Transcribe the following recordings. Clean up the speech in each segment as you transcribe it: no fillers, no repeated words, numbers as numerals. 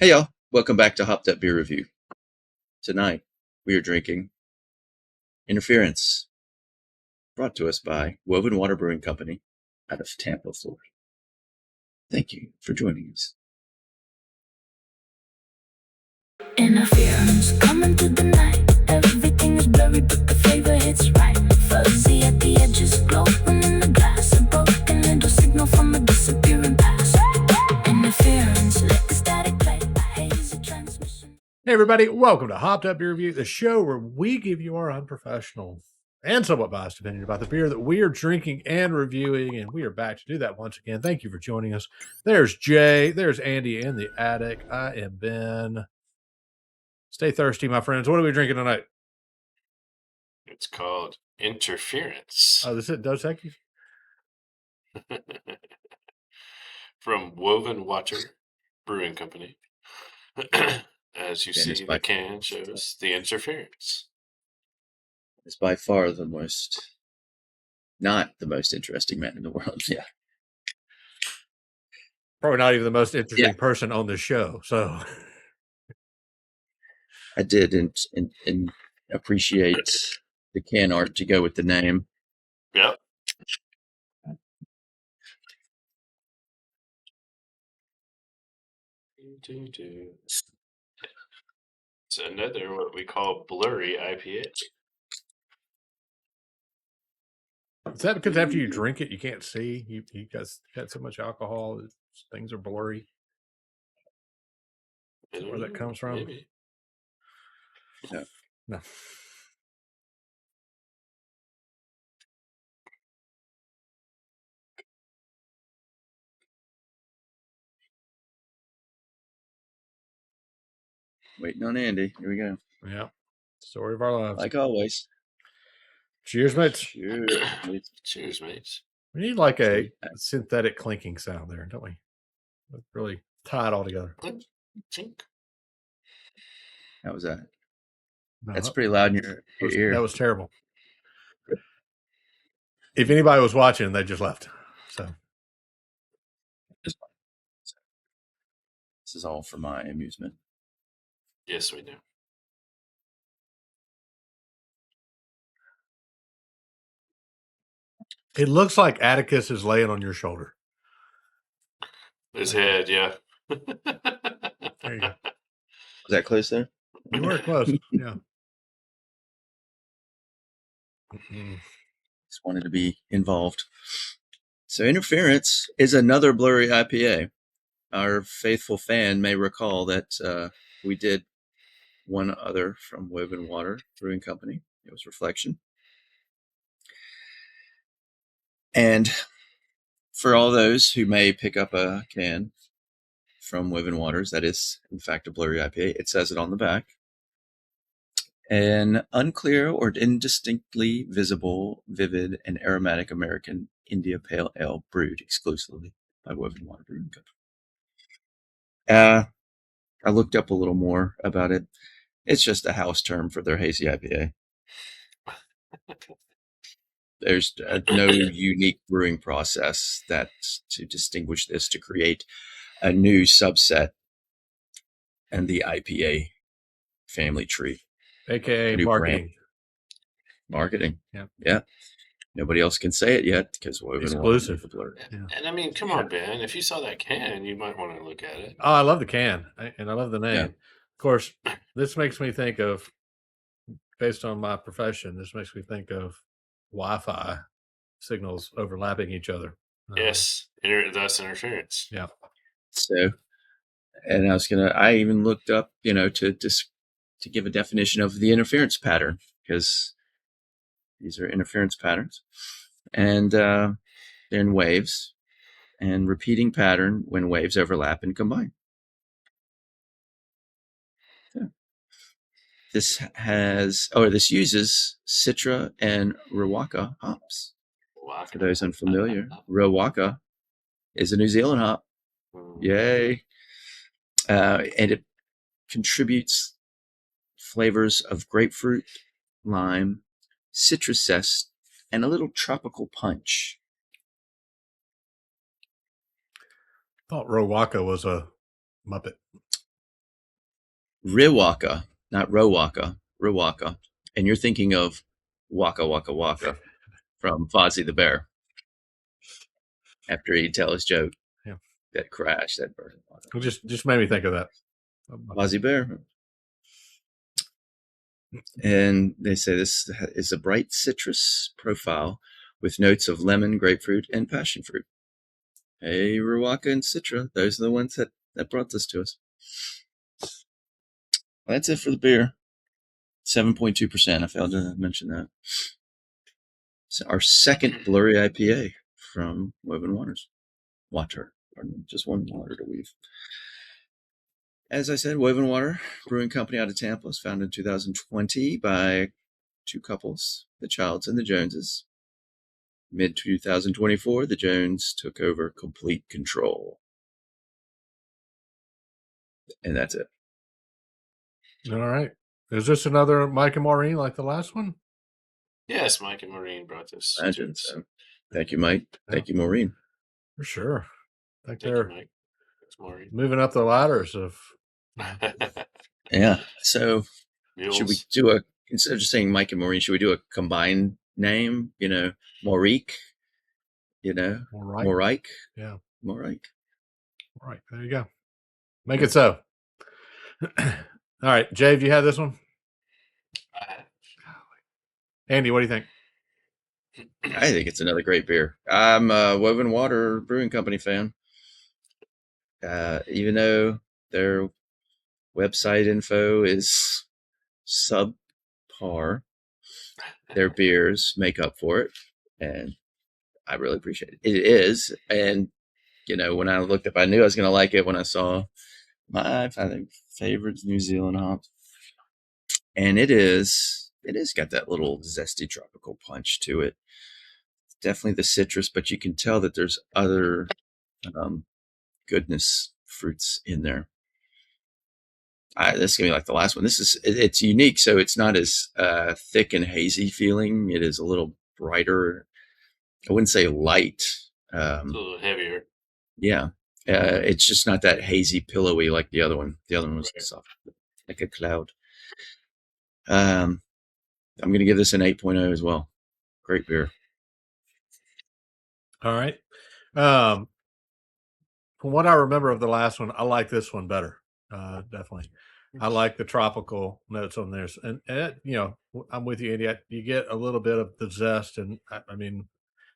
Hey y'all, welcome back to Hopped Up Beer Review. Tonight we are drinking Interference, brought to us by Woven Water Brewing Company out of Tampa, Florida. Thank you for joining us. Interference coming through the night. Everything is blurry, but the flavor hits right. Fuzzy at the edges, glowing in the glass. A broken little signal from a disappearing past. Interference, let the static play. A hazy transmission. Hey everybody, welcome to Hopped Up Beer Review, the show where we give you our unprofessional and somewhat biased opinion about the beer that we are drinking and reviewing, and we are back to do that once again. Thank you for joining us. There's Jay, there's Andy in the attic. I am Ben. Stay thirsty, my friends. What are we drinking tonight? It's called Interference. Oh, this is Dos Equis? From Woven Water Brewing Company. As you see, the can shows the interference. It's by far not the most interesting man in the world. Yeah. Probably not even the most interesting person on the show. So I did and appreciate the can art to go with the name. Yep. It's another what we call Blurry IPA. is that because after you drink it, you can't see? You guys had so much alcohol that things are blurry? Is that where that comes from? Maybe. No. Waiting on Andy. Here we go. Yeah. Story of our lives. Like always. Cheers, mates. Cheers. Cheers, mates. We need like a synthetic clinking sound there, don't we? Really tie it all together. Clink, chink. How was that? No, That's pretty loud in your ear. That was terrible. If anybody was watching, they just left. So this is all for my amusement. Yes, we do. It looks like Atticus is laying on your shoulder. His head, yeah. There you go. Was that close there? You were close. Yeah. Just wanted to be involved. So Interference is another Blurry IPA. Our faithful fan may recall that we did one other from Woven Water Brewing Company. It was Reflection. And for all those who may pick up a can from Woven Waters, that is, in fact, a Blurry IPA. It says it on the back. An unclear or indistinctly visible, vivid, and aromatic American India Pale Ale brewed exclusively by Woven Water Brewing Company. I looked up a little more about it. It's just a house term for their hazy IPA. There's no unique brewing process to distinguish this to create a new subset and the IPA family tree. AKA marketing. Marketing. Yeah. Nobody else can say it yet because we're exclusive. Yeah. And I mean, come on, Ben. If you saw that can, you might want to look at it. Oh, I love the can, and I love the name. Yeah. Of course, this makes me think of, based on my profession, this makes me think of Wi-Fi signals overlapping each other. Yes, that's interference. Yeah. So, and I even looked up, to give a definition of the interference pattern, because these are interference patterns, and they're in waves, and repeating pattern when waves overlap and combine. Yeah. This uses Citra and Rawaka hops. For those unfamiliar, Rawaka is a New Zealand hop. Yay. And it contributes flavors of grapefruit, lime, citrus zest, and a little tropical punch. I thought Rawaka was a Muppet. Riwaka, not Rowaka, Riwaka. And you're thinking of Waka Waka Waka from Fozzie the Bear. After he'd tell his joke, Yeah. that crash, that bird. It just made me think of that. Fozzie Bear. And they say this is a bright citrus profile with notes of lemon, grapefruit, and passion fruit. Hey, Riwaka and Citra, those are the ones that brought this to us. Well, that's it for the beer. 7.2%. I failed to mention that. So our second Blurry IPA from Woven Waters. Pardon, just one water to weave. As I said, Woven Water Brewing Company out of Tampa was founded in 2020 by two couples, the Childs and the Joneses. Mid-2024, the Jones took over complete control. And that's it. All right. Is this another Mike and Maureen like the last one? Yes, Mike and Maureen brought this. Imagine so. Thank you, Mike. Thank you, Maureen. For sure. Thank you, Mike. Thanks, Maureen. Moving up the ladders of. Yeah. So Mules. Should we do instead of just saying Mike and Maureen, should we do a combined name? Maurique, Maurique. Yeah. Maurique. All right. There you go. Make it so. All right. Jay, have you had this one? Andy, what do you think? I think it's another great beer. I'm a Woven Water Brewing Company fan. Even though their website info is subpar, their beers make up for it, and I really appreciate it. It is, and when I looked up, I knew I was going to like it when I saw my favorite New Zealand hops, and it is got that little zesty tropical punch to it. Definitely the citrus, but you can tell that there's other goodness fruits in there. This is gonna be like the last one. It's unique, so it's not as thick and hazy feeling. It is a little brighter. I wouldn't say light. A little heavier. Yeah, it's just not that hazy, pillowy like the other one. The other one was soft, like a cloud. I'm going to give this an 8.0 as well. Great beer. All right. From what I remember of the last one, I like this one better. Definitely. I like the tropical notes on there. And I'm with you, Andy. You get a little bit of the zest. And I mean,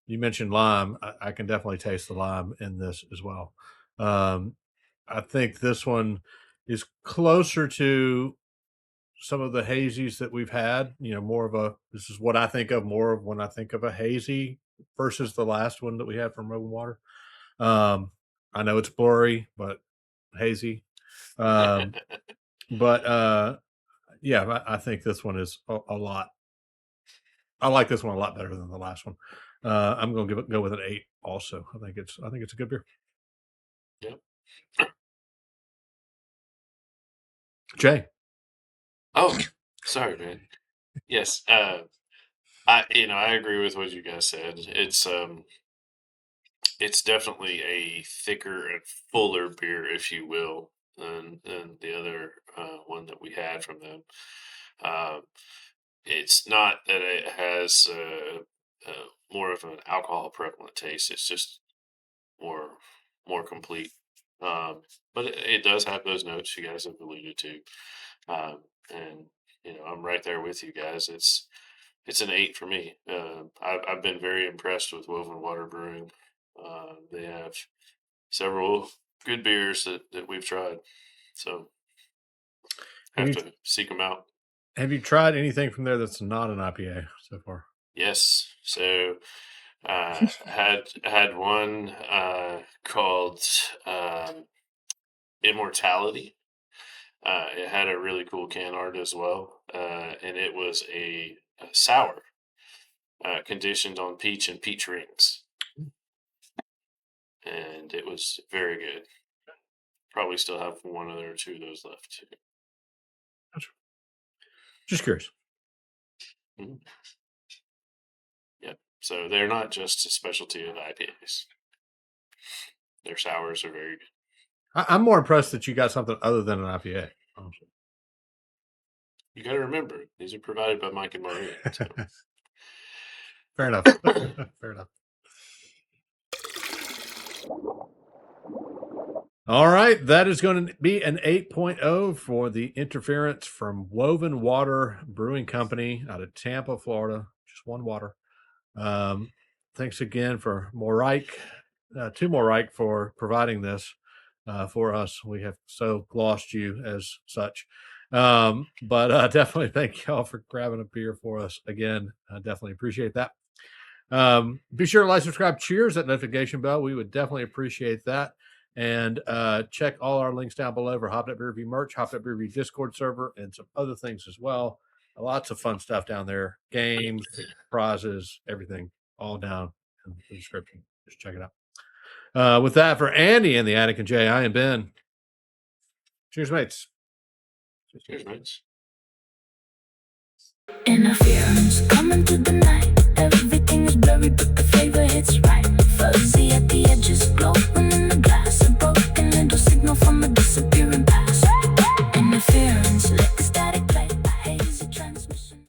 you mentioned lime. I can definitely taste the lime in this as well. I think this one is closer to some of the hazies that we've had, this is what I think of more of when I think of a hazy versus the last one that we had from Woven Water. I know it's blurry, but hazy. I think this one is a lot. I like this one a lot better than the last one. I'm going to go with an 8 also. I think it's a good beer. Yep. Jay. Oh, sorry, man. Yes. I agree with what you guys said. It's definitely a thicker and fuller beer, if you will, than the other one that we had from them. It's not that it has more of an alcohol prevalent taste. It's just more complete. But it does have those notes you guys have alluded to. And I'm right there with you guys. It's an 8 for me. I've been very impressed with Woven Water Brewing. They have several good beers that we've tried, so have to seek them out. Have you tried anything from there that's not an IPA so far? Yes. So had one called Immortality. It had a really cool can art as well, and it was a sour conditioned on peach and peach rings, and it was very good. Probably still have one or two of those left too. Just curious. Mm-hmm. Yep. So they're not just a specialty of IPAs. Their sours are very good. I'm more impressed that you got something other than an IPA. Honestly. You got to remember, these are provided by Mike and Maureen. So. Fair enough. Fair enough. All right. That is going to be an 8.0 for the Interference from Woven Water Brewing Company out of Tampa, Florida. Just one water. Thanks again to Morike for providing this for us. We have so lost you as such. But definitely thank y'all for grabbing a beer for us again. I definitely appreciate that. Be sure to like, subscribe, cheers, that notification bell. We would definitely appreciate that. And check all our links down below for Hopped Up Beer Review merch, Hopped Up Beer Review Discord server, and some other things as well. Lots of fun stuff down there. Games, prizes, everything, all down in the description. Just check it out. With that, for Andy and the Attic and Jay, I am Ben. Cheers, mates. Cheers, mates. Interference coming to the night.